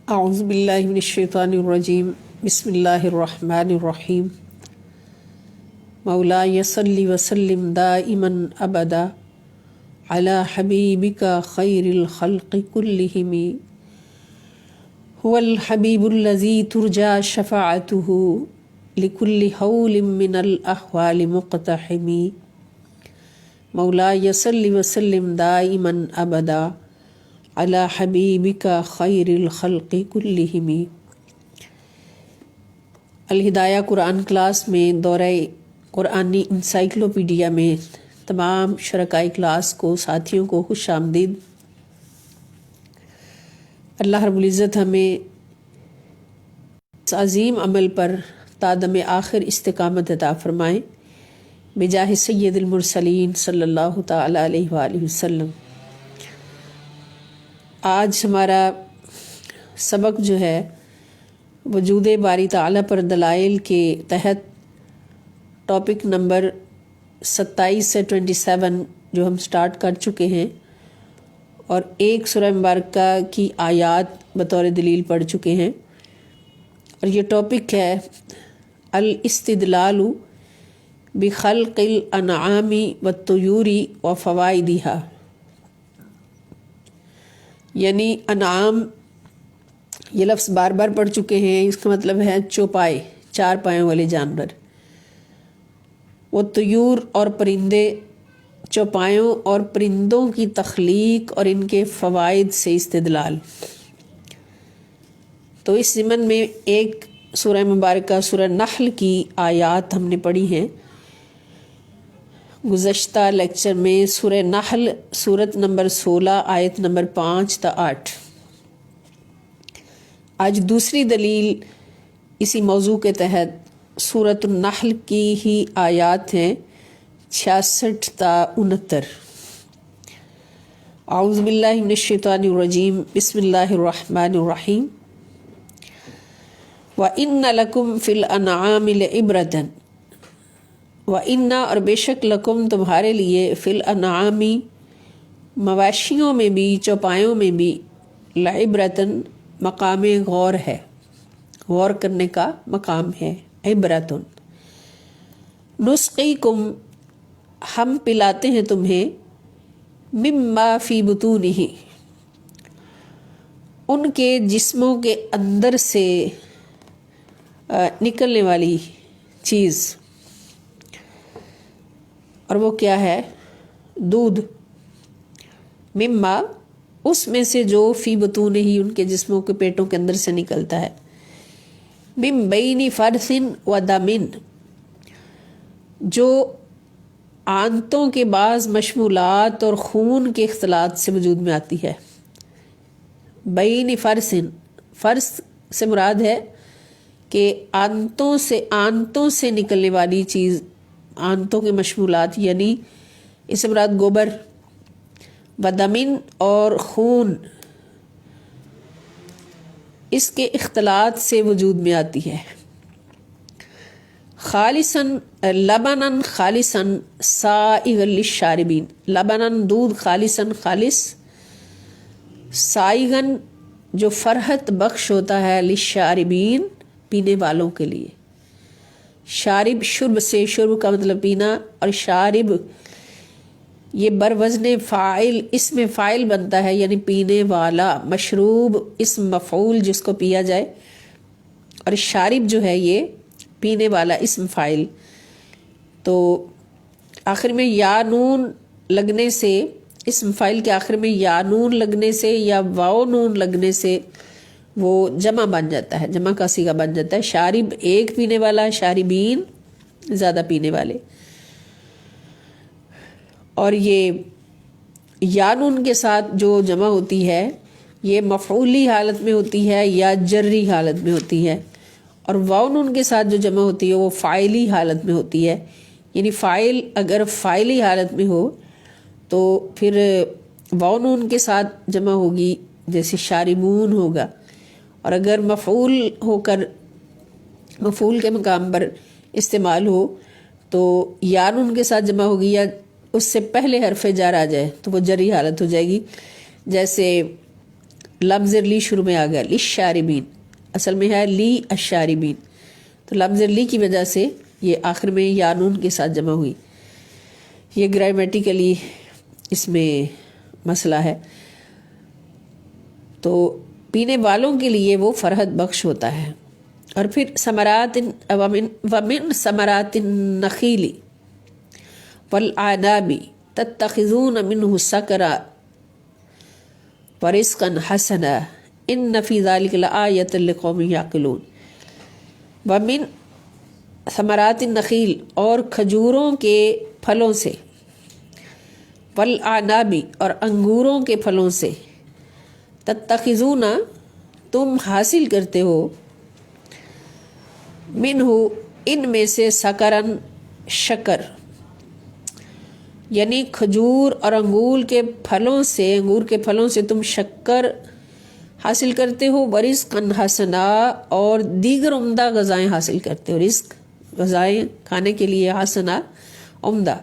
اعوذ باللہ من الشیطان الرجیم بسم اللہ الرحمن الرحیم مولاي صل وسلم دائما ابدا على حبيبك خير الخلق كلهم هو الحبيب الذي ترجى شفاعته لكل حول من الأحوال مقتحم مولاي صل وسلم دائما ابدا على حبيبك خير الخلق كلهم۔ الہدایہ قرآن کلاس میں دورہ قرآنی انسائکلوپیڈیا میں تمام شرکائے کلاس کو، ساتھیوں کو خوش آمدید۔ اللہ رب العزت ہمیں اس عظیم عمل پر تادم آخر استقامت عطا فرمائیں بجاہ سید المرسلین صلی اللہ تعالی علیہ وآلہ وسلم۔ آج ہمارا سبق جو ہے وجود باری تعالیٰ پر دلائل کے تحت ٹاپک نمبر 27 سے 27 جو ہم سٹارٹ کر چکے ہیں، اور ایک سورہ مبارکہ کی آیات بطور دلیل پڑھ چکے ہیں، اور یہ ٹاپک ہے الاستدلال بخلق الانعام والطیور وفوائدها، یعنی انعام یہ لفظ بار بار پڑھ چکے ہیں، اس کا مطلب ہے چوپائے، چار پایوں والے جانور، وہ طیور اور پرندے، چوپایوں اور پرندوں کی تخلیق اور ان کے فوائد سے استدلال۔ تو اس ضمن میں ایک سورہ مبارکہ سورہ نحل کی آیات ہم نے پڑھی ہیں گزشتہ لیکچر میں، سورہ نحل سورت نمبر 16 آیت نمبر 5 تا 8۔ آج دوسری دلیل اسی موضوع کے تحت سورۃ النحل کی ہی آیات ہیں 66 تا 69۔ اعوذ باللہ من الشیطان الرجیم بسم اللہ الرحمن الرحیم وَإِنَّ لَكُمْ فِي الْأَنْعَامِ لَعِبْرَةً، وَإِنَّ اور بے شک لکم تمہارے لیے فی الانعام مواشیوں میں بھی، چوپایوں میں بھی، لعبرتن مقام غور ہے، غور کرنے کا مقام ہے، عبرتن۔ نسقیکم ہم پلاتے ہیں تمہیں، مما فی بطونہ ان کے جسموں کے اندر سے نکلنے والی چیز، اور وہ کیا ہے؟ دودھ، مما اس میں سے جو فی بطونہ ہی ان کے جسموں کے پیٹوں کے اندر سے نکلتا ہے، من بین فرث و دمن جو آنتوں کے بعض مشمولات اور خون کے اختلاط سے وجود میں آتی ہے۔ بین فرث، فرث سے مراد ہے کہ آنتوں سے نکلنے والی چیز، آنتوں کے مشمولات، یعنی اس سے مراد گوبر، ودمن اور خون، اس کے اختلاط سے وجود میں آتی ہے۔ خالصاً لبناً خالصاً سائغا للشاربین، لبناً دودھ، خالصاً خالص، سائغاً جو فرحت بخش ہوتا ہے، للشاربین پینے والوں کے لیے۔ شارب شرب سے، شرب کا مطلب پینا، اور شارب یہ بروزن فاعل، اسم فاعل بنتا ہے، یعنی پینے والا، مشروب اسم مفعول جس کو پیا جائے، اور شارب جو ہے یہ پینے والا اسم فاعل۔ تو آخر میں یا نون لگنے سے، اسم فاعل کے آخر میں یا نون لگنے سے یا واو نون لگنے سے وہ جمع بن جاتا ہے، جمع کا صیغہ بن جاتا ہے۔ شارب ایک پینے والا، شاربین زیادہ پینے والے۔ اور یہ یا نون کے ساتھ جو جمع ہوتی ہے یہ مفعولی حالت میں ہوتی ہے یا جری حالت میں ہوتی ہے، اور واو نون کے ساتھ جو جمع ہوتی ہے وہ فاعلی حالت میں ہوتی ہے، یعنی فاعل اگر فاعلی حالت میں ہو تو پھر واو نون کے ساتھ جمع ہوگی، جیسے شاربون ہوگا، اور اگر مفعول ہو کر مفعول کے مقام پر استعمال ہو تو یا نون کے ساتھ جمع ہوگی، یا اس سے پہلے حرف جر آ جائے تو وہ جری حالت ہو جائے گی. جیسے لفظ لی شروع میں آ گیا للشاربین، اصل میں ہے لی الشاربین، تو لفظ لی کی وجہ سے یہ آخر میں یا نون کے ساتھ جمع ہوئی. یہ گرامیٹیکلی اس میں مسئلہ ہے. تو پینے والوں کے لیے وہ فرحت بخش ہوتا ہے. اور پھر ثمرات ومن ثمرات النخیل والعناب تتخذون منه سکرا ورزقا حسنا ان فی ذلک لآیۃ لقوم یعقلون. ومن ثمرات النخیل، اور کھجوروں کے پھلوں سے، والاعناب، اور انگوروں کے پھلوں سے، تتخذون، تم حاصل کرتے ہو، منہ، ان میں سے، سکرن، شکر، یعنی کھجور اور انگور کے پھلوں سے تم شکر حاصل کرتے ہو. ورزقا حسنا، اور دیگر عمدہ غذائیں حاصل کرتے ہو. رزق غذائیں کھانے کے لیے، حسنا عمدہ،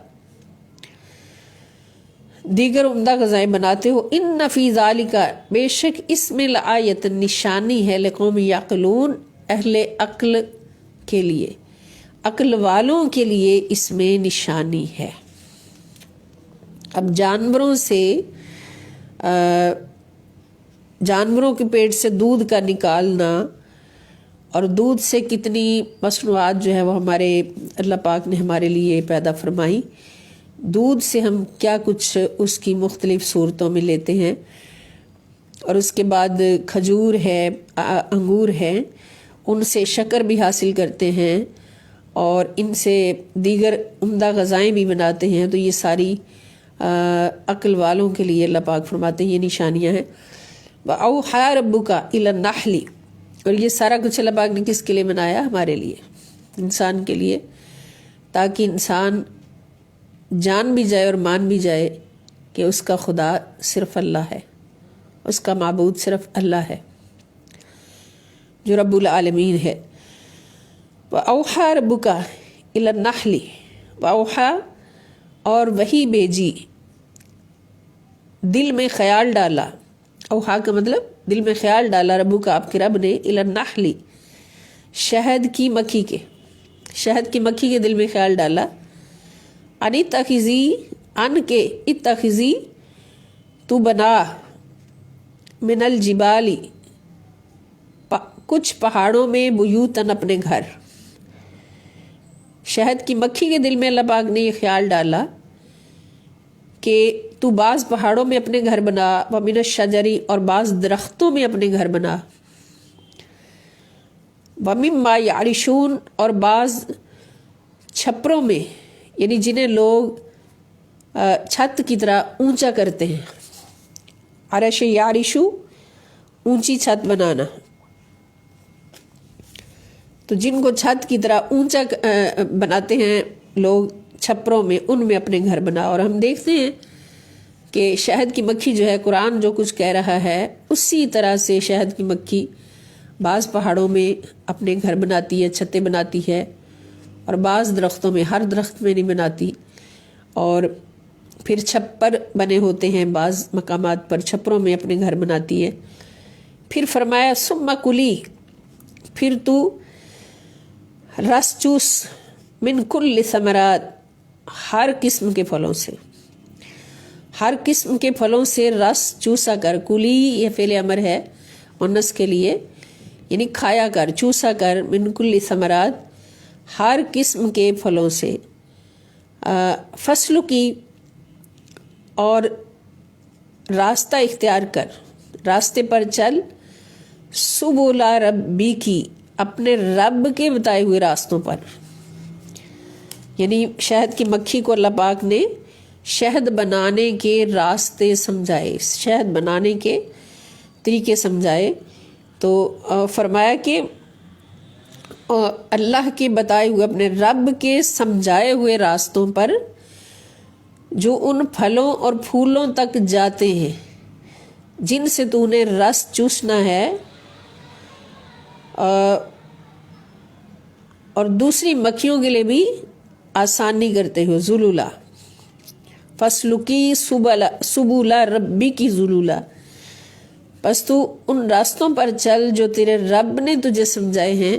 دیگر عمدہ غذائیں بناتے ہو. ان فی ذالک، بے شک اس میں، لآیۃ، نشانی ہے، لقوم یعقلون، اہل عقل کے لیے، عقل والوں کے لیے اس میں نشانی ہے. اب جانوروں کے پیٹ سے دودھ کا نکالنا، اور دودھ سے کتنی مصنوعات جو ہے وہ ہمارے اللہ پاک نے ہمارے لیے پیدا فرمائی. دودھ سے ہم کیا کچھ اس کی مختلف صورتوں میں لیتے ہیں. اور اس کے بعد کھجور ہے، انگور ہے، ان سے شکر بھی حاصل کرتے ہیں، اور ان سے دیگر عمدہ غذائیں بھی بناتے ہیں. تو یہ ساری عقل والوں کے لیے اللہ پاک فرماتے ہیں یہ نشانیاں ہیں. وَأَوْحَىٰ رَبُّكَ إِلَى النَّحْلِ، اور یہ سارا کچھ اللہ پاک نے کس کے لیے بنایا؟ ہمارے لیے، انسان کے لیے، تاکہ انسان جان بھی جائے اور مان بھی جائے کہ اس کا خدا صرف اللہ ہے، اس کا معبود صرف اللہ ہے جو رب العالمین ہے. وَأَوْحَىٰ رَبُّكَ إِلَى النَّحْلِ، وَأَوْحَىٰ، اور وہی بھیجی، دل میں خیال ڈالا. اوحا کا مطلب دل میں خیال ڈالا، ربو کا، آپ کے رب نے، الی النحل، شہد کی مکھی کے دل میں خیال ڈالا. ان اتخذی، ان کے، اتخذی، تو بنا، من الجبال، کچھ پہاڑوں میں، بیوتن، اپنے گھر. شہد کی مکھی کے دل میں اللہ پاک نے یہ خیال ڈالا کہ تو بعض پہاڑوں میں اپنے گھر بنا، ومن الشجر، اور بعض درختوں میں اپنے گھر بنا، ومما یعرشون، اور بعض چھپروں میں، یعنی جنہیں لوگ چھت کی طرح اونچا کرتے ہیں. عرش یعرشو، اونچی چھت بنانا، تو جن کو چھت کی طرح اونچا بناتے ہیں لوگ چھپروں میں، ان میں اپنے گھر بنا. اور ہم دیکھتے ہیں کہ شہد کی مکھی جو ہے، قرآن جو کچھ کہہ رہا ہے اسی طرح سے شہد کی مکھی بعض پہاڑوں میں اپنے گھر بناتی ہے، چھتیں بناتی ہے، اور بعض درختوں میں، ہر درخت میں نہیں بناتی. اور پھر چھپر بنے ہوتے ہیں بعض مقامات پر، چھپروں میں اپنے گھر بناتی ہے. پھر فرمایا ثم کلی، پھر تو رس چوس، من کل ثمرات، ہر قسم کے پھلوں سے، ہر قسم کے پھلوں سے رس چوسا کر. کلی یہ فعل امر ہے مؤنث کے لیے، یعنی کھایا کر، چوسا کر، من کل ثمرات، ہر قسم کے پھلوں سے. فصل کی، اور راستہ اختیار کر، راستے پر چل، سبل ربی کی، اپنے رب کے بتائے ہوئے راستوں پر. یعنی شہد کی مکھی کو اللہ پاک نے شہد بنانے کے راستے سمجھائے، شہد بنانے کے طریقے سمجھائے. تو فرمایا کہ اللہ کے بتائے ہوئے، اپنے رب کے سمجھائے ہوئے راستوں پر جو ان پھلوں اور پھولوں تک جاتے ہیں جن سے تو نے رس چوسنا ہے، اور دوسری مکھیوں کے لیے بھی آسانی کرتے ہو، ذلولا، فسلکی سبولا ربی کی ذلولا، پس تو ان راستوں پر چل جو تیرے رب نے تجھے سمجھائے ہیں،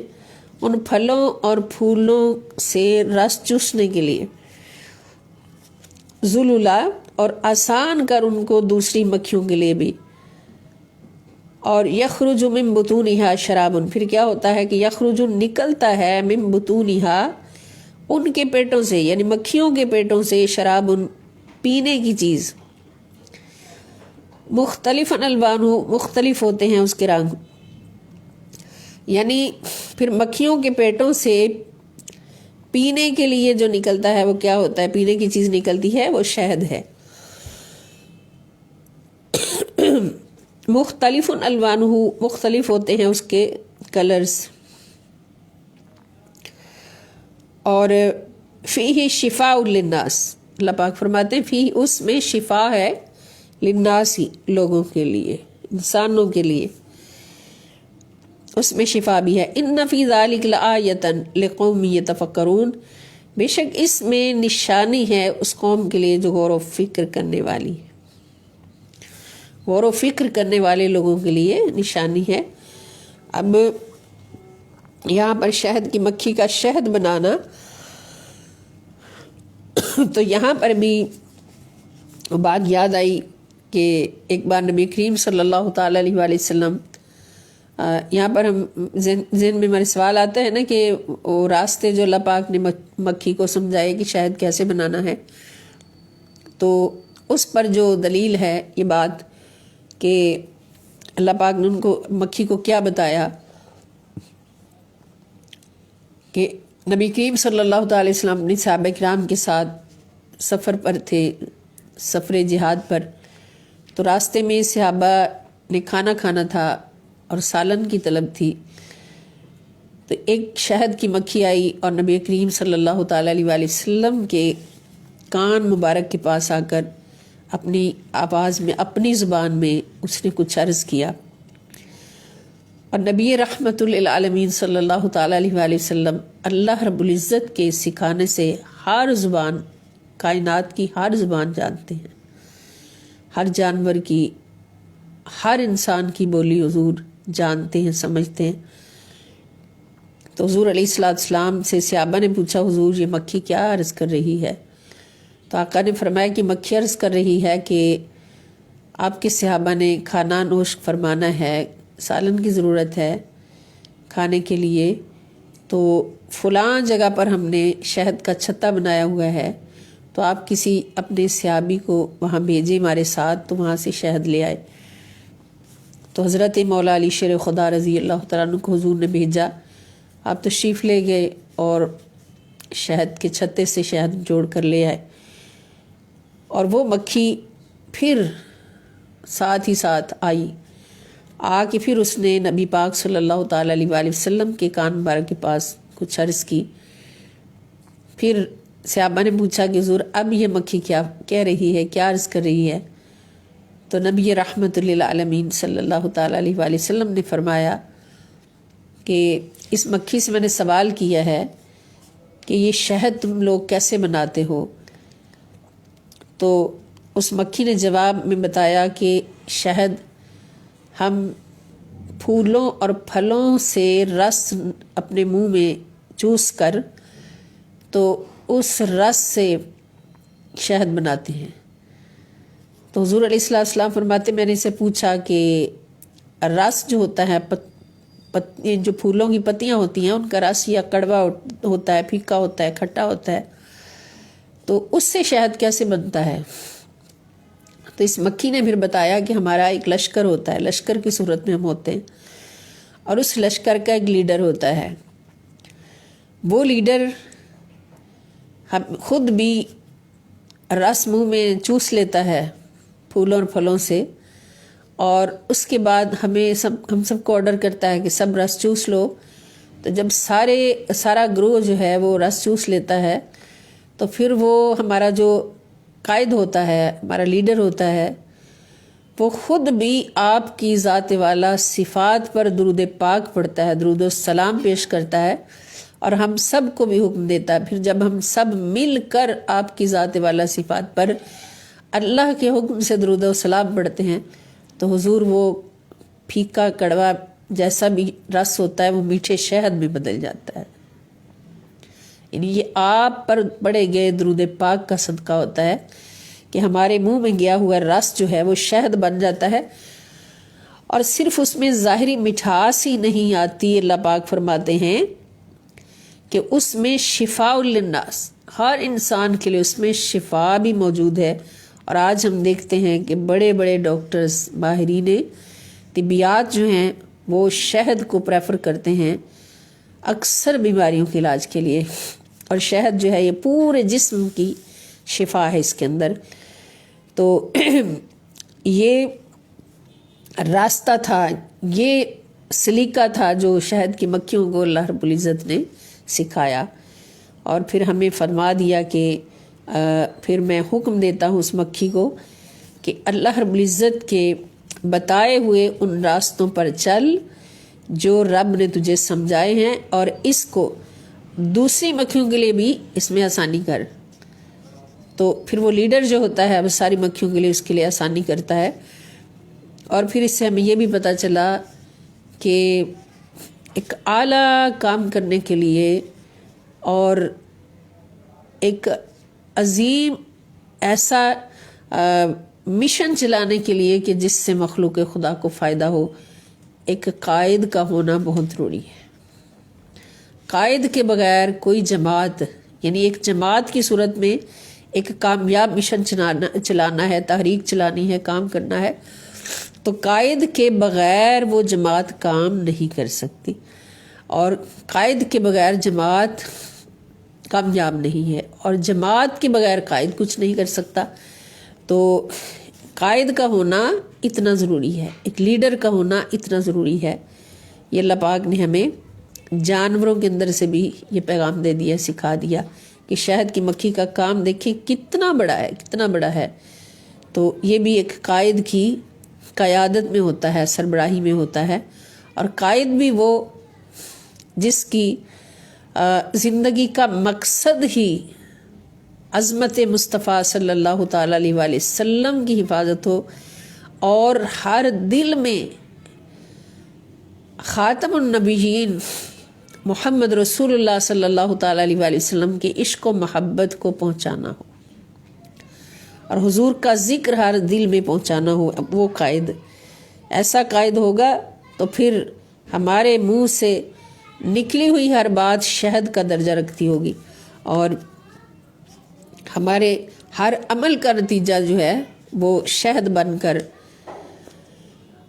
ان پھلوں اور پھولوں سے رس چوسنے کے لیے، ذلولا، اور آسان کر ان کو دوسری مکھیوں کے لیے بھی۔ اور یخرج من بطونہا شراب، پھر کیا ہوتا ہے کہ یخرج نکلتا ہے من بطونہا ان کے پیٹوں سے، یعنی مکھیوں کے پیٹوں سے، شراب پینے کی چیز، مختلف الوانہ، مختلف ہوتے ہیں اس کے رنگ، یعنی پھر مکھیوں کے پیٹوں سے پینے کے لیے جو نکلتا ہے وہ کیا ہوتا ہے، پینے کی چیز نکلتی ہے، وہ شہد ہے۔ مختلف الوانہ، مختلف ہوتے ہیں اس کے کلرز، اور فیہ شفاء للناس، اللہ پاک فرماتے ہیں فی، اس میں شفا ہے، للناس، لوگوں کے لیے، انسانوں کے لیے اس میں شفا بھی ہے۔ ان فی ذلک لآیۃ لقوم یتفکرون، بے شک اس میں نشانی ہے اس قوم کے لیے جو غور و فکر کرنے والی ہے، غور و فکر کرنے والے لوگوں کے لیے نشانی ہے۔ اب یہاں پر شہد کی مکھی کا شہد بنانا، تو یہاں پر بھی بات یاد آئی کہ ایک بار نبی کریم صلی اللہ تعالیٰ علیہ وآلہ وسلم، یہاں پر ہم ذہن میں ہمارے سوال آتا ہے نا کہ وہ راستے جو اللہ پاک نے مکھی کو سمجھائے کہ شہد کیسے بنانا ہے، تو اس پر جو دلیل ہے یہ بات کہ اللہ پاک نے ان کو مکھی کو کیا بتایا کہ نبی کریم صلی اللہ تعالی وسلم اپنے صحابہ کرام کے ساتھ سفر پر تھے، سفر جہاد پر، تو راستے میں صحابہ نے کھانا کھانا تھا اور سالن کی طلب تھی، تو ایک شہد کی مکھی آئی اور نبی کریم صلی اللہ تعالی علیہ وآلہ وسلم کے کان مبارک کے پاس آ کر اپنی آواز میں، اپنی زبان میں اس نے کچھ عرض کیا، اور نبی رحمت للعالمین صلی اللہ تعالیٰ علیہ وآلہ وسلم اللہ رب العزت کے سکھانے سے ہر زبان، کائنات کی ہر زبان جانتے ہیں، ہر جانور کی، ہر انسان کی بولی حضور جانتے ہیں، سمجھتے ہیں۔ تو حضور علیہ السلام سے صحابہ نے پوچھا حضور یہ مکھی کیا عرض کر رہی ہے؟ تو آقا نے فرمایا کہ مکھی عرض کر رہی ہے کہ آپ کے صحابہ نے کھانا نوش فرمانا ہے، سالن کی ضرورت ہے کھانے کے لیے، تو فلاں جگہ پر ہم نے شہد کا چھتا بنایا ہوا ہے، تو آپ کسی اپنے صحابی کو وہاں بھیجیں ہمارے ساتھ، تو وہاں سے شہد لے آئے۔ تو حضرت مولا علی شیر خدا رضی اللہ تعالیٰ عنہ کو حضور نے بھیجا، آپ تشریف لے گئے اور شہد کے چھتے سے شہد جوڑ کر لے آئے، اور وہ مکھی پھر ساتھ ہی ساتھ آئی، آ کے پھر اس نے نبی پاک صلی اللہ تعالیٰ علیہ وآلہ وسلم کے کان مبارک کے پاس کچھ عرض کی۔ پھر صحابہ نے پوچھا کہ حضور اب یہ مکھی کیا کہہ رہی ہے، کیا عرض کر رہی ہے؟ تو نبی رحمت للعالمین صلی اللہ تعالیٰ علیہ وآلہ وسلم نے فرمایا کہ اس مکھی سے میں نے سوال کیا ہے کہ یہ شہد تم لوگ کیسے بناتے ہو؟ تو اس مکھی نے جواب میں بتایا کہ شہد ہم پھولوں اور پھلوں سے رس اپنے منہ میں چوس کر تو اس رس سے شہد بناتے ہیں۔ تو حضور علیہ السلام فرماتے میں نے اسے پوچھا کہ رس جو ہوتا ہے، جو پھولوں کی پتیاں ہوتی ہیں ان کا رس یا کڑوا ہوتا ہے، پھیکا ہوتا ہے، کھٹا ہوتا ہے، تو اس سے شہد کیسے بنتا ہے؟ تو اس مکھی نے پھر بتایا کہ ہمارا ایک لشکر ہوتا ہے، لشکر کی صورت میں ہم ہوتے ہیں، اور اس لشکر کا ایک لیڈر ہوتا ہے، وہ لیڈر خود بھی رس منہ میں چوس لیتا ہے پھولوں اور پھلوں سے، اور اس کے بعد ہم سب کو آرڈر کرتا ہے کہ سب رس چوس لو۔ تو جب سارا گروہ جو ہے وہ رس چوس لیتا ہے، تو پھر وہ ہمارا جو قائد ہوتا ہے، ہمارا لیڈر ہوتا ہے، وہ خود بھی آپ کی ذات والا صفات پر درود پاک پڑھتا ہے، درود و سلام پیش کرتا ہے، اور ہم سب کو بھی حکم دیتا ہے. پھر جب ہم سب مل کر آپ کی ذات والا صفات پر اللہ کے حکم سے درود و سلام پڑھتے ہیں تو حضور وہ پھیکا کڑوا جیسا بھی رس ہوتا ہے وہ میٹھے شہد میں بدل جاتا ہے. یعنی یہ آپ پر پڑے گئے درود پاک کا صدقہ ہوتا ہے کہ ہمارے منہ میں گیا ہوا رس جو ہے وہ شہد بن جاتا ہے. اور صرف اس میں ظاہری مٹھاس ہی نہیں آتی، اللہ پاک فرماتے ہیں کہ اس میں شفاء للناس، ہر انسان کے لیے اس میں شفا بھی موجود ہے. اور آج ہم دیکھتے ہیں کہ بڑے بڑے ڈاکٹرز، ماہرین طبیات جو ہیں وہ شہد کو پریفر کرتے ہیں اکثر بیماریوں کے علاج کے لیے. اور شہد جو ہے یہ پورے جسم کی شفا ہے اس کے اندر. تو یہ راستہ تھا، یہ سلیقہ تھا جو شہد کی مکھیوں کو اللہ رب العزت نے سکھایا. اور پھر ہمیں فرما دیا کہ پھر میں حکم دیتا ہوں اس مکھی کو کہ اللہ رب العزت کے بتائے ہوئے ان راستوں پر چل جو رب نے تجھے سمجھائے ہیں، اور اس کو دوسری مکھیوں کے لیے بھی اس میں آسانی کر. تو پھر وہ لیڈر جو ہوتا ہے اب ساری مکھیوں کے لیے اس کے لیے آسانی کرتا ہے. اور پھر اس سے ہمیں یہ بھی پتہ چلا کہ ایک اعلیٰ کام کرنے کے لیے اور ایک عظیم ایسا مشن چلانے کے لیے کہ جس سے مخلوق خدا کو فائدہ ہو، ایک قائد کا ہونا بہت ضروری ہے. قائد کے بغیر کوئی جماعت، یعنی ایک جماعت کی صورت میں ایک کامیاب مشن چلانا ہے، تحریک چلانی ہے، کام کرنا ہے، تو قائد کے بغیر وہ جماعت کام نہیں کر سکتی. اور قائد کے بغیر جماعت کامیاب نہیں ہے، اور جماعت کے بغیر قائد کچھ نہیں کر سکتا. تو قائد کا ہونا اتنا ضروری ہے، ایک لیڈر کا ہونا اتنا ضروری ہے. یہ اللہ پاک نے ہمیں جانوروں کے اندر سے بھی یہ پیغام دے دیا، سکھا دیا کہ شہد کی مکھی کا کام دیکھیں کتنا بڑا ہے، کتنا بڑا ہے. تو یہ بھی ایک قائد کی قیادت میں ہوتا ہے، سربراہی میں ہوتا ہے. اور قائد بھی وہ جس کی زندگی کا مقصد ہی عظمت مصطفیٰ صلی اللہ تعالیٰ علیہ وآلہ وسلم کی حفاظت ہو، اور ہر دل میں خاتم النبیین محمد رسول اللہ صلی اللہ تعالیٰ علیہ وآلہ وسلم کے عشق و محبت کو پہنچانا ہو، اور حضور کا ذکر ہر دل میں پہنچانا ہو. وہ قائد ایسا قائد ہوگا تو پھر ہمارے منہ سے نکلی ہوئی ہر بات شہد کا درجہ رکھتی ہوگی، اور ہمارے ہر عمل کا نتیجہ جو ہے وہ شہد بن کر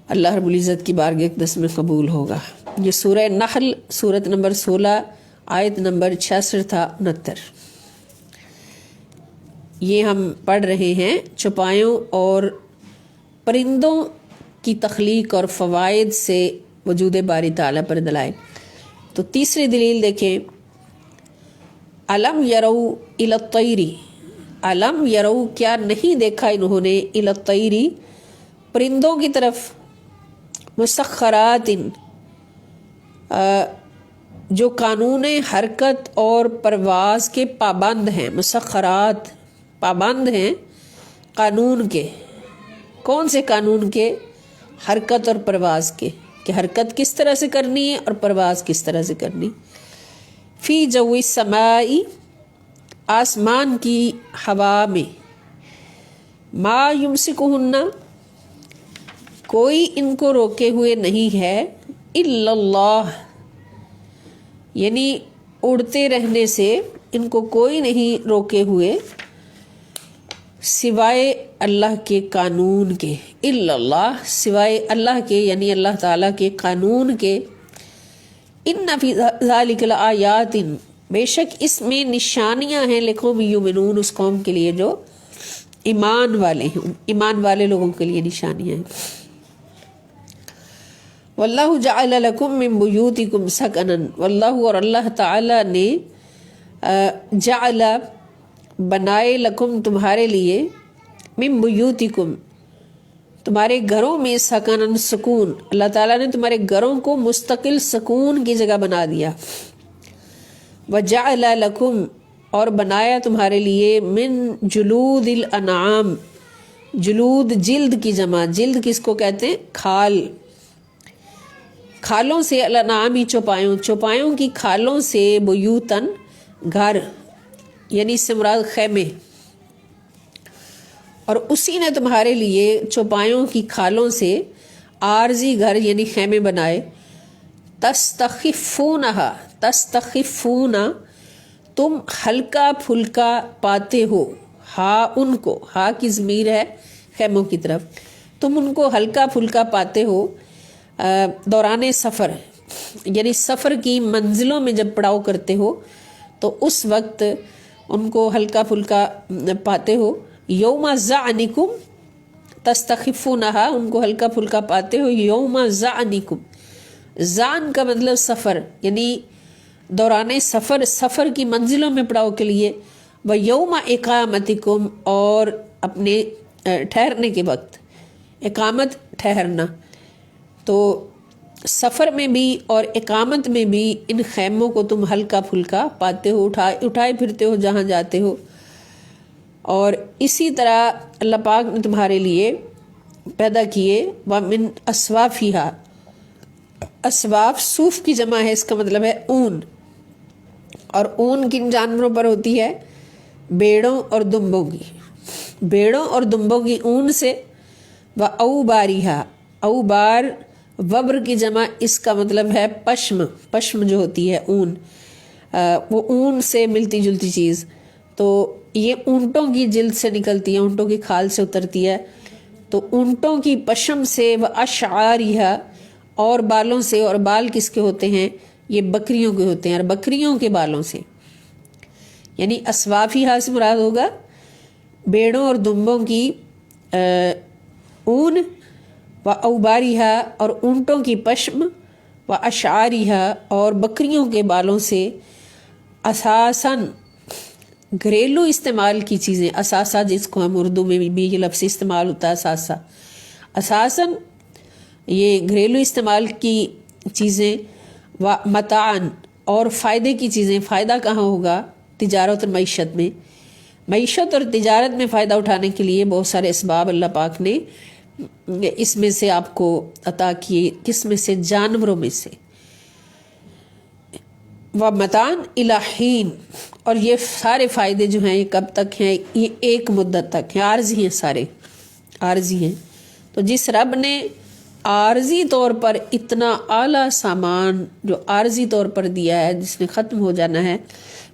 اللہ رب العزت کی بارگاہ اقدس میں قبول ہوگا. یہ سورہ نحل سورت نمبر 16 آیت نمبر 66 تھا 69. یہ ہم پڑھ رہے ہیں چوپایوں اور پرندوں کی تخلیق اور فوائد سے وجود باری تعالیٰ پر دلائل. تو تیسری دلیل دیکھیں، علم یرو الی الطیر، علم یرو کیا نہیں دیکھا انہوں نے، الی الطیر پرندوں کی طرف، مسخرات جو قانون حرکت اور پرواز کے پابند ہیں. مسخرات پابند ہیں قانون کے. کون سے قانون کے؟ حرکت اور پرواز کے، کہ حرکت کس طرح سے کرنی ہے اور پرواز کس طرح سے کرنی. فی جو السماء آسمان کی ہوا میں، ما یمسکہن کوئی ان کو روکے ہوئے نہیں ہے، الا اللہ یعنی اڑتے رہنے سے ان کو کوئی نہیں روکے ہوئے سوائے اللہ کے قانون کے. الا اللہ سوائے اللہ کے، یعنی اللہ تعالیٰ کے قانون کے. ان فی ذلک لآیات بے شک اس میں نشانیاں ہیں، لقوم یؤمنون اس قوم کے لیے جو ایمان والے ہیں، ایمان والے لوگوں کے لیے نشانیاں ہیں. واللہ جعل لکم من بیوتکم سکنا، واللہ اور اللہ تعالیٰ نے جعل بنائے لکم تمہارے لیے، من بیوتکم تمہارے گھروں میں، سکنا سکون، اللہ تعالیٰ نے تمہارے گھروں کو مستقل سکون کی جگہ بنا دیا. وجعل لکم اور بنایا تمہارے لیے من جلود الانعام، جلود جلد کی جمع، جلد کس کو کہتے ہیں؟ کھال، کھالوں سے، الانعامی چوپایوں، چوپایوں کی کھالوں سے، بیوتن گھر، یعنی اس سے مراد خیمے، اور اسی نے تمہارے لیے چوپایوں کی کھالوں سے عارضی گھر یعنی خیمے بنائے، تستخفونہا، تستخفون تم ہلکا پھلکا پاتے ہو، ہا ان کو، ہا کی ضمیر ہے خیموں کی طرف، تم ان کو ہلکا پھلکا پاتے ہو دوران سفر، یعنی سفر کی منزلوں میں جب پڑاؤ کرتے ہو تو اس وقت ان کو ہلکا پھلکا پاتے ہو، یوم ظعنکم تستخفونہا، ان کو ہلکا پھلکا پاتے ہو یوم ظعنکم، ظعن کا مطلب سفر، یعنی دوران سفر، سفر کی منزلوں میں پڑاؤ کے لیے، و یوم اقامتکم اور اپنے ٹھہرنے کے وقت، اقامت ٹھہرنا، تو سفر میں بھی اور اقامت میں بھی ان خیموں کو تم ہلکا پھلکا پاتے ہو، اٹھائے پھرتے ہو جہاں جاتے ہو۔ اور اسی طرح اللہ پاک نے تمہارے لیے پیدا کیے وَمِنْ أَصْوَافِهَا، اسواف صوف کی جمع ہے، اس کا مطلب ہے اون، اور اون کن جانوروں پر ہوتی ہے؟ بیڑوں اور دمبوں کی، بیڑوں اور دمبوں کی اون سے، وَأَوْبَارِهَا، اوبار وبر کی جمع، اس کا مطلب ہے پشم، پشم جو ہوتی ہے اون، وہ اون سے ملتی جلتی چیز، تو یہ اونٹوں کی جلد سے نکلتی ہے، اونٹوں کی کھال سے اترتی ہے، تو اونٹوں کی پشم سے، وَأَشْعَارِهَا اور بالوں سے، اور بال کس کے ہوتے ہیں؟ یہ بکریوں کے ہوتے ہیں، اور بکریوں کے بالوں سے، یعنی اسوافیہا سے مراد ہوگا بیڑوں اور دمبوں کی اون، و اوباریہا اور اونٹوں کی پشم، و اشعاریہا اور بکریوں کے بالوں سے، اساساً گھریلو استعمال کی چیزیں، اساسا جس کو ہم اردو میں بھی یہ لفظ استعمال ہوتا ہے اساسا، اساساً یہ گھریلو استعمال کی چیزیں، و متاعن اور فائدے کی چیزیں، فائدہ کہاں ہوگا؟ تجارت اور معیشت میں، معیشت اور تجارت میں فائدہ اٹھانے کے لیے بہت سارے اسباب اللہ پاک نے اس میں سے آپ کو عطا کیے، کس میں سے؟ جانوروں میں سے، وَمَتَاعًا إِلَىٰ حِينٍ اور یہ سارے فائدے جو ہیں یہ کب تک ہیں؟ یہ ایک مدت تک ہیں، عارضی ہیں، سارے عارضی ہیں۔ تو جس رب نے عارضی طور پر اتنا اعلیٰ سامان جو عارضی طور پر دیا ہے، جس نے ختم ہو جانا ہے،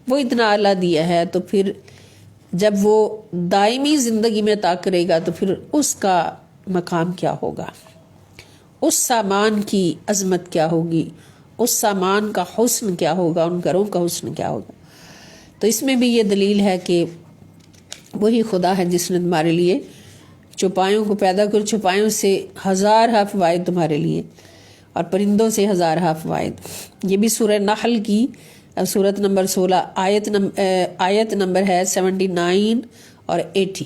وہ اتنا اعلیٰ دیا ہے، تو پھر جب وہ دائمی زندگی میں عطا کرے گا تو پھر اس کا مقام کیا ہوگا، اس سامان کی عظمت کیا ہوگی، اس سامان کا حسن کیا ہوگا، ان گھروں کا حسن کیا ہوگا۔ تو اس میں بھی یہ دلیل ہے کہ وہی خدا ہے جس نے تمہارے لیے چوپایوں کو پیدا کر، چوپایوں سے ہزارہ فوائد تمہارے لیے، اور پرندوں سے ہزارہ فوائد۔ یہ بھی سورہ نحل کی سورت نمبر 16 آیت نمبر ہے 79 اور 80۔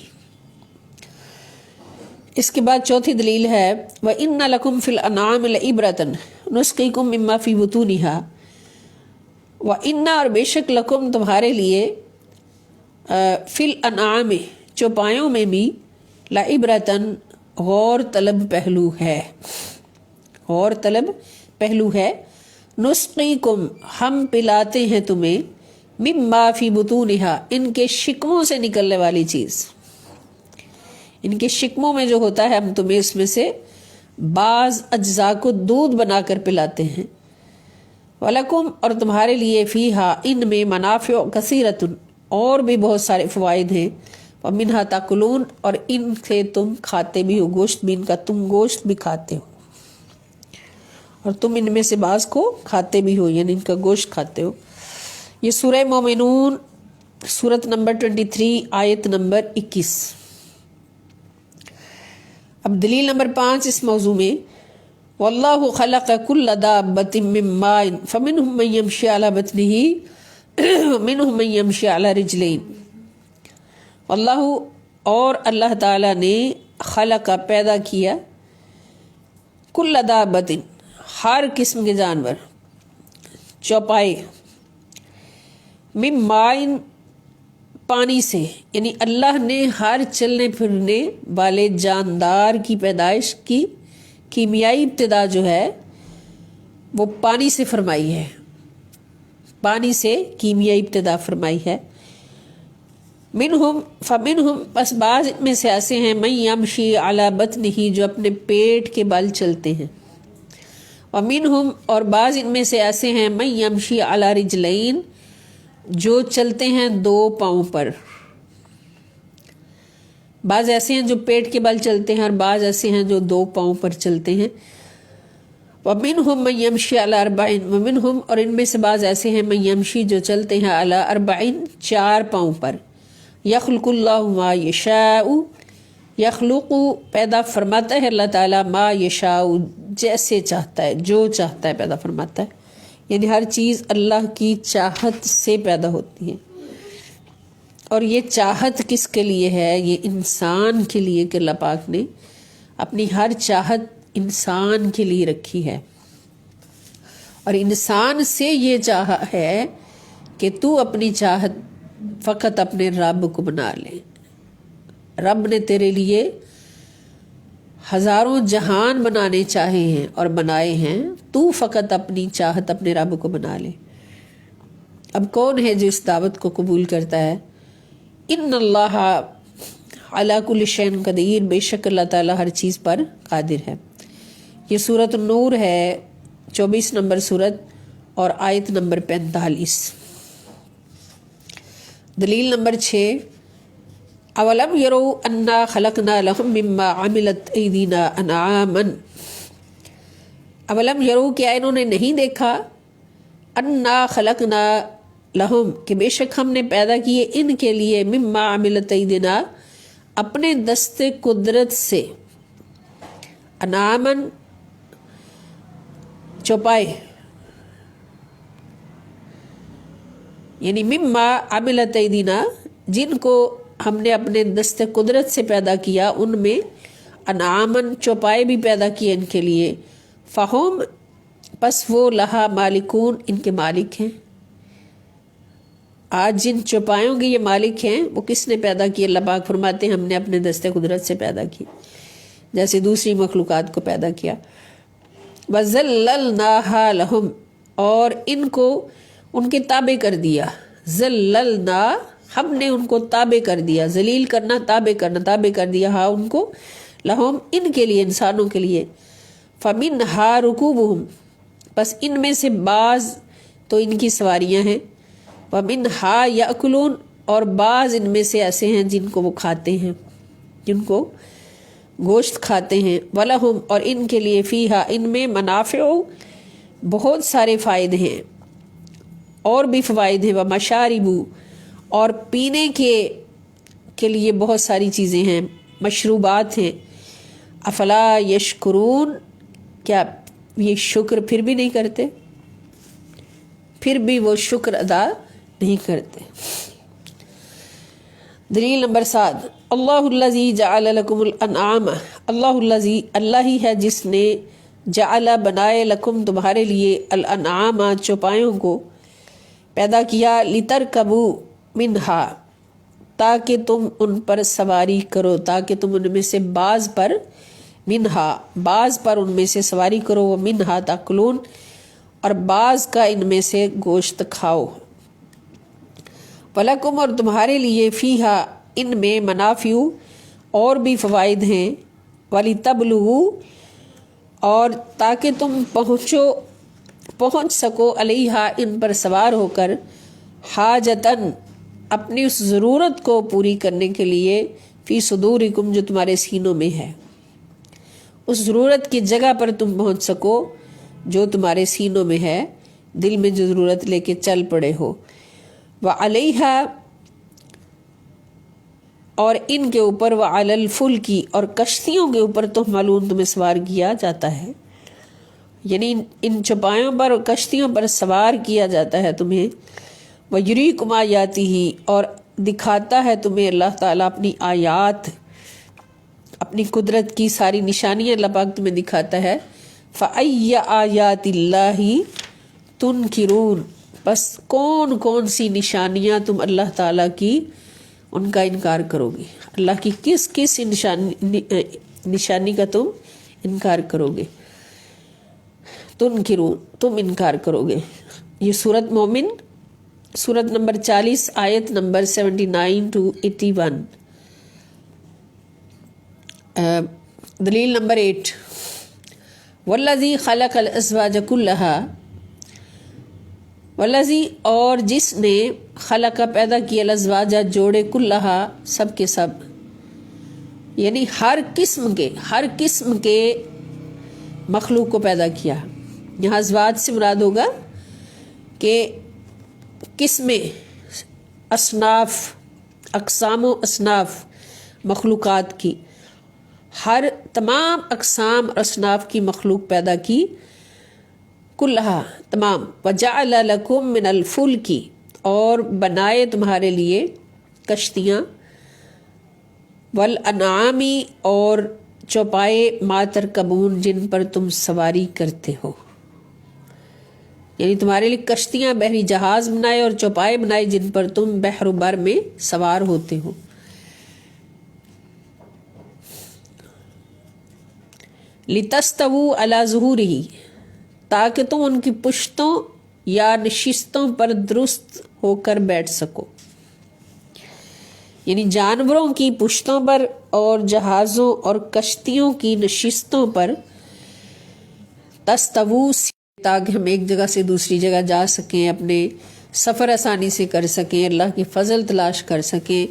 اس کے بعد چوتھی دلیل ہے وَإِنَّ لَكُمْ فِي الْأَنْعَامِ لَعِبْرَةً نُسْقِيكُم مِّمَّا فِي بُطُونِهَا، وَإِنَّ اور بے شک لکم تمہارے لیے، فی الانعام چوپایوں میں بھی، لعبرةً غور طلب پہلو ہے، غور طلب پہلو ہے، نسقیکم ہم پلاتے ہیں تمہیں، مما فی بطونہا ان کے شکموں سے نکلنے والی چیز، ان کے شکموں میں جو ہوتا ہے ہم تمہیں اس میں سے بعض اجزاء کو دودھ بنا کر پلاتے ہیں، وَلَكُمْ اور تمہارے لیے، فیہا ان میں، منافع کثیرۃ اور بھی بہت سارے فوائد ہیں، وَمِنْهَا تَأْكُلُونَ اور ان سے تم کھاتے بھی ہو، گوشت بھی ان کا تم گوشت بھی کھاتے ہو، اور تم ان میں سے بعض کو کھاتے بھی ہو، یعنی ان کا گوشت کھاتے ہو۔ یہ سورہ مومنون سورت نمبر 23 آیت نمبر 21۔ اب دلیل نمبر 5 اس موضوع میں، واللہ خلق کل دابۃ من ماء فمنهم من یمشی علی بطنہ ومنهم من یمشی علی رجلین، واللہ اور اللہ تعالی نے، خلق پیدا کیا، کل دابۃ ہر قسم کے جانور، چوپائے، من مائن پانی سے، یعنی اللہ نے ہر چلنے پھرنے والے جاندار کی پیدائش کی کیمیائی ابتدا جو ہے وہ پانی سے فرمائی ہے، پانی سے کیمیائی ابتدا فرمائی ہے۔ فمنہم پس بعض میں سے ایسے ہیں من یمشی علی بطنہ جو اپنے پیٹ کے بل چلتے ہیں، ومنہم اور بعض ان میں سے ایسے ہیں من یمشی علی رجلین جو چلتے ہیں دو پاؤں پر، بعض ایسے ہیں جو پیٹ کے بل چلتے ہیں اور بعض ایسے ہیں جو دو پاؤں پر چلتے ہیں۔ ومنہم من یمشی علی اربعین، ومنہم اور ان میں سے بعض ایسے ہیں من یمشی جو چلتے ہیں علی اربعین چار پاؤں پر۔ یخلق اللہ ما یشاء، یخلق پیدا فرماتا ہے اللہ تعالیٰ ما یشاء جیسے چاہتا ہے، جو چاہتا ہے پیدا فرماتا ہے، یعنی ہر چیز اللہ کی چاہت سے پیدا ہوتی ہے۔ اور یہ چاہت کس کے لیے ہے؟ یہ انسان کے لیے کہ اللہ پاک نے اپنی ہر چاہت انسان کے لیے رکھی ہے، اور انسان سے یہ چاہا ہے کہ تو اپنی چاہت فقط اپنے رب کو بنا لے۔ رب نے تیرے لیے ہزاروں جہان بنانے چاہے ہیں اور بنائے ہیں، تو فقط اپنی چاہت اپنے رب کو بنا لے۔ اب کون ہے جو اس دعوت کو قبول کرتا ہے؟ ان اللہ علی کل شیء قدیر، بے شک اللہ تعالیٰ ہر چیز پر قادر ہے۔ یہ سورۃ النور ہے، 24 نمبر سورت اور آیت نمبر 45۔ دلیل نمبر 6، اولم یروا انا خلقنا لهم مما عملت ایدینا انعاما، اولم یروا کیا انہوں نے نہیں دیکھا، انا خلقنا لہم کہ بے شک ہم نے پیدا کیے ان کے لیے، مما عملت ایدینا اپنے دست قدرت سے، انعاما چوپائے، یعنی مما عملت ایدینا جن کو ہم نے اپنے دست قدرت سے پیدا کیا، ان میں انعامن چوپائے بھی پیدا کیے ان کے لیے، فہم پس وہ لہا مالکون ان کے مالک ہیں۔ آج جن چوپایوں کے یہ مالک ہیں وہ کس نے پیدا کیے؟ اللہ پاک فرماتے ہیں ہم نے اپنے دست قدرت سے پیدا کی، جیسے دوسری مخلوقات کو پیدا کیا۔ وَذَلَّلْنَاهَا لَهُمْ اور ان کو ان کے تابع کر دیا، ذللنا ہم نے ان کو تابع کر دیا، ذلیل کرنا تابع کرنا، تابع کر دیا ہاں ان کو، لہم ان کے لیے، انسانوں کے لیے، فمنہا رکوبہم بس ان میں سے بعض تو ان کی سواریاں ہیں، ومنہا یاکلون اور بعض ان میں سے ایسے ہیں جن کو وہ کھاتے ہیں، جن کو گوشت کھاتے ہیں، ولہم اور ان کے لیے فیہا ان میں منافع بہت سارے فائدے ہیں اور بھی فوائد ہیں، ومشارب اور پینے کے لیے بہت ساری چیزیں ہیں، مشروبات ہیں، افلا یشکرون کیا یہ شکر پھر بھی نہیں کرتے؟ پھر بھی وہ شکر ادا نہیں کرتے۔ دلیل نمبر 7، اللہ الذی جعل لکم الانعام، اللہ الذی اللہ ہی ہے جس نے جعل بنائے لکم تمہارے لیے الانعام چوپایوں کو پیدا کیا، لترکبوا منہا تاکہ تم ان پر سواری کرو، تاکہ تم ان میں سے بعض پر، منہا بعض پر ان میں سے سواری کرو، وہ منہا تاکلون اور بعض کا ان میں سے گوشت کھاؤ، وَلَكُمْ اور تمہارے لیے فیہا ان میں منافع اور بھی فوائد ہیں، وَلِتَبْلُغُوا اور تاکہ تم پہنچ سکو علیہا ان پر سوار ہو کر، حاجتاً اپنی اس ضرورت کو پوری کرنے کے لیے، فی صدورکم جو تمہارے سینوں میں ہے، اس ضرورت کی جگہ پر تم پہنچ سکو جو تمہارے سینوں میں ہے، دل میں جو ضرورت لے کے چل پڑے ہو، وعلیہا اور ان کے اوپر، وعلی الفلک اور کشتیوں کے اوپر تحملون تمہیں سوار کیا جاتا ہے، یعنی ان چوپایوں پر اور کشتیوں پر سوار کیا جاتا ہے تمہیں، وَيُرِيكُمْ آيَاتِهِ اور دکھاتا ہے تمہیں اللہ تعالیٰ اپنی آیات، اپنی قدرت کی ساری نشانیاں اللہ پاک تمہیں دکھاتا ہے، فَأَيَّ آيَاتِ اللَّهِ تُنْكِرُونَ بس کون کون سی نشانیاں تم اللہ تعالیٰ کی ان کا انکار کرو گے، اللہ کی کس کس نشانی کا تم انکار کرو گے، تنکرون تم انکار کرو گے۔ یہ سورۃ مومن سورت نمبر 40 آیت نمبر 79 to 81۔ دلیل نمبر 8، والذی خلق الازواج کلہا، والذی اور جس نے خلق پیدا کیا الازواج جوڑے کلہا سب کے سب، یعنی ہر قسم کے مخلوق کو پیدا کیا۔ یہاں ازواج سے مراد ہوگا کہ قسمیں، اصناف، اقسام و اصناف مخلوقات کی، ہر تمام اقسام اور اصناف کی مخلوق پیدا کی، کلہا تمام، وجعل لکم من الفلک اور بنائے تمہارے لیے کشتیاں، والانعام اور چوپائے ما ترکبون جن پر تم سواری کرتے ہو، یعنی تمہارے لیے کشتیاں، بحری جہاز بنائے اور چوپائے بنائے جن پر تم بحر و بر میں سوار ہوتے ہو۔ لِتَسْتَوُوا عَلَى ظُهُورِهِ تاکہ تم ان کی پشتوں یا نشستوں پر درست ہو کر بیٹھ سکو، یعنی جانوروں کی پشتوں پر اور جہازوں اور کشتیوں کی نشستوں پر، تستوو تاکہ ہم ایک جگہ سے دوسری جگہ جا سکیں، اپنے سفر آسانی سے کر سکیں، اللہ کی فضل تلاش کر سکیں،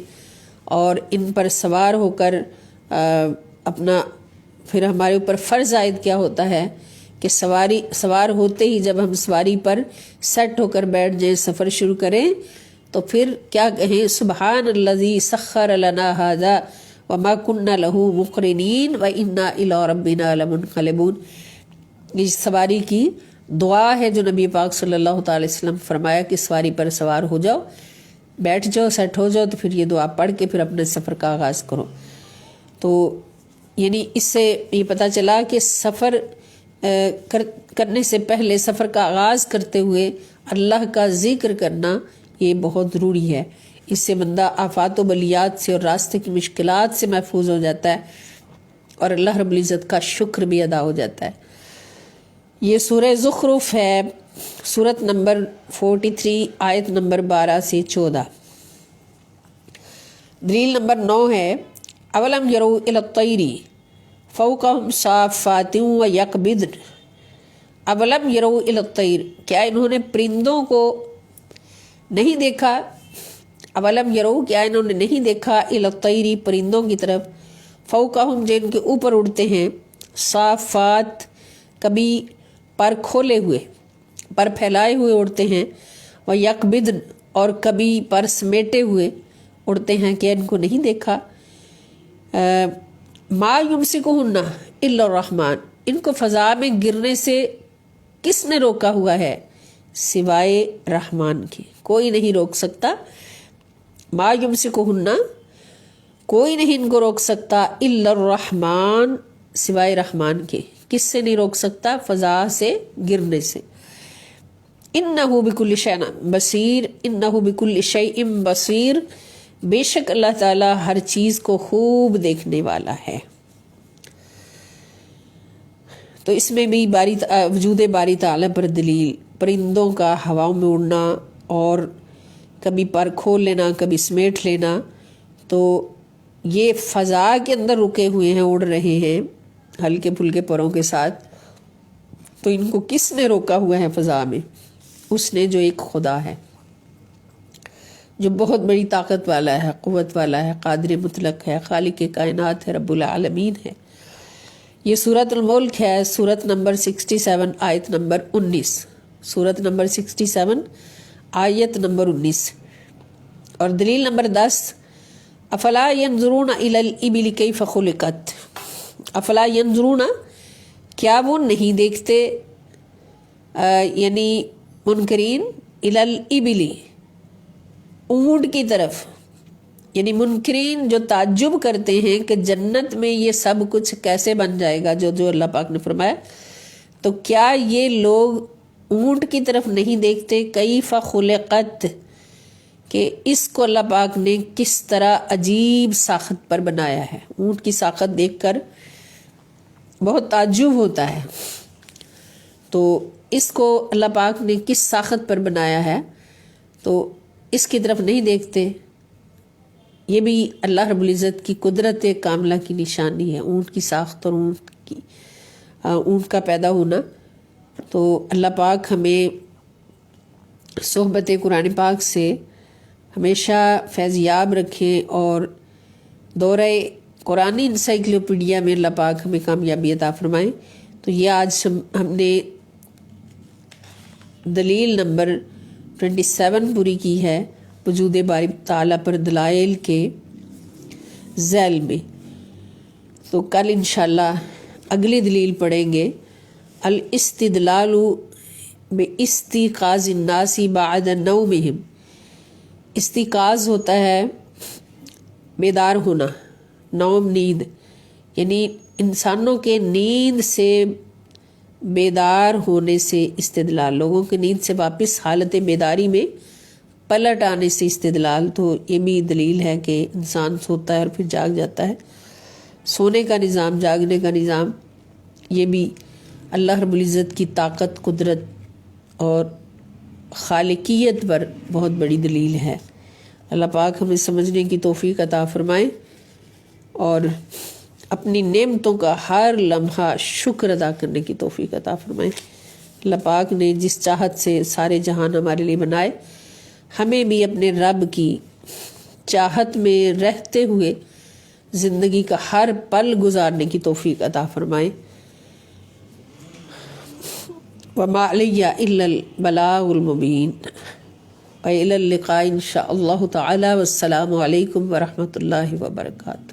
اور ان پر سوار ہو کر اپنا، پھر ہمارے اوپر فرض عائد کیا ہوتا ہے کہ سوار ہوتے ہی جب ہم سواری پر سیٹ ہو کر بیٹھ جائیں، سفر شروع کریں، تو پھر کیا کہیں، سبحان الذی سخر لنا ھذا وما كنا له مقرنین وانا الی ربنا لمنقلبون۔ یہ سواری کی دعا ہے جو نبی پاک صلی اللہ تعالی وسلم فرمایا کہ سواری پر سوار ہو جاؤ، بیٹھ جاؤ، سیٹ ہو جاؤ، تو پھر یہ دعا پڑھ کے پھر اپنے سفر کا آغاز کرو۔ تو یعنی اس سے یہ پتہ چلا کہ سفر کرنے سے پہلے، سفر کا آغاز کرتے ہوئے اللہ کا ذکر کرنا یہ بہت ضروری ہے۔ اس سے بندہ آفات و بلیات سے اور راستے کی مشکلات سے محفوظ ہو جاتا ہے، اور اللہ رب العزت کا شکر بھی ادا ہو جاتا ہے۔ یہ سورہ زخرف ہے، سورت نمبر 43 آیت نمبر 12 سے 14۔ دلیل نمبر 9 ہے، اولم یروا الی الطیر فوقہم صافات ویقبضن، اولم یروا الی الطیر، کیا انہوں نے پرندوں کو نہیں دیکھا، اولم یروا کیا انہوں نے نہیں دیکھا، الی الطیر پرندوں کی طرف، فوقہم جن کے اوپر اڑتے ہیں، صافات کبھی پر کھولے ہوئے، پر پھیلائے ہوئے اڑتے ہیں، ویقبضن اور کبھی پر سمیٹے ہوئے اڑتے ہیں، کہ ان کو نہیں دیکھا۔ ما یمسکہن الا الرحمن، ان کو فضا میں گرنے سے کس نے روکا ہوا ہے سوائے رحمان کے، کوئی نہیں روک سکتا۔ ما یمسکہن، کوئی نہیں ان کو روک سکتا، الا الرحمن سوائے رحمان کے، کس سے نہیں روک سکتا، فضا سے گرنے سے۔ انہ بکل شیء بصیر، انہ بکل شیء بصیر، بے شک اللہ تعالیٰ ہر چیز کو خوب دیکھنے والا ہے۔ تو اس میں بھی وجود باری تعالیٰ پر دلیل، پرندوں کا ہواؤں میں اڑنا اور کبھی پر کھول لینا، کبھی سمیٹ لینا، تو یہ فضا کے اندر رکے ہوئے ہیں، اڑ رہے ہیں ہلکے پھلکے پروں کے ساتھ، تو ان کو کس نے روکا ہوا ہے فضا میں؟ اس نے جو ایک خدا ہے، جو بہت بڑی طاقت والا ہے، قوت والا ہے، قادر مطلق ہے، خالق کائنات ہے، رب العالمین ہے۔ یہ سورۃ الملک ہے، سورت نمبر 67 آیت نمبر 19، سورت نمبر 67 آیت نمبر 19۔ اور دلیل نمبر 10، افلا ینظرون الی الابل کیف خلقت، افلا ینظرون، کیا وہ نہیں دیکھتے، یعنی منکرین، الی الابل اونٹ کی طرف، یعنی منکرین جو تعجب کرتے ہیں کہ جنت میں یہ سب کچھ کیسے بن جائے گا جو اللہ پاک نے فرمایا، تو کیا یہ لوگ اونٹ کی طرف نہیں دیکھتے، کیف خلقت، کہ اس کو اللہ پاک نے کس طرح عجیب ساخت پر بنایا ہے۔ اونٹ کی ساخت دیکھ کر بہت تعجب ہوتا ہے، تو اس کو اللہ پاک نے کس ساخت پر بنایا ہے تو اس کی طرف نہیں دیکھتے۔ یہ بھی اللہ رب العزت کی قدرت کاملہ کی نشانی ہے، اونٹ کی ساخت اور اونٹ کا پیدا ہونا۔ تو اللہ پاک ہمیں صحبت قرآن پاک سے ہمیشہ فیضیاب رکھیں، اور دورہ قرآن انسائکلوپیڈیا میں اللہ پاک ہمیں کامیابی عطا فرمائیں۔ تو یہ آج ہم نے دلیل نمبر 27 پوری کی ہے وجود باری تعالیٰ پر دلائل کے ذیل میں۔ تو کل انشاءاللہ اگلی دلیل پڑھیں گے، الاستدلال باستيقاظ الناس بعد نومهم۔ استيقاظ ہوتا ہے بیدار ہونا، نوم نیند، یعنی انسانوں کے نیند سے بیدار ہونے سے استدلال، لوگوں کی نیند سے واپس حالت بیداری میں پلٹ آنے سے استدلال۔ تو یہ بھی دلیل ہے کہ انسان سوتا ہے اور پھر جاگ جاتا ہے، سونے کا نظام، جاگنے کا نظام، یہ بھی اللہ رب العزت کی طاقت، قدرت اور خالقیت پر بہت بڑی دلیل ہے۔ اللہ پاک ہمیں سمجھنے کی توفیق عطا فرمائے اور اپنی نعمتوں کا ہر لمحہ شکر ادا کرنے کی توفیق عطا فرمائے۔ اللہ پاک نے جس چاہت سے سارے جہان ہمارے لیے بنائے، ہمیں بھی اپنے رب کی چاہت میں رہتے ہوئے زندگی کا ہر پل گزارنے کی توفیق عطا فرمائے۔ وما علی الا البلاغ المبین، وإلی اللقاء ان شاء اللہ تعالی، والسلام علیکم ورحمۃ اللہ وبرکاتہ۔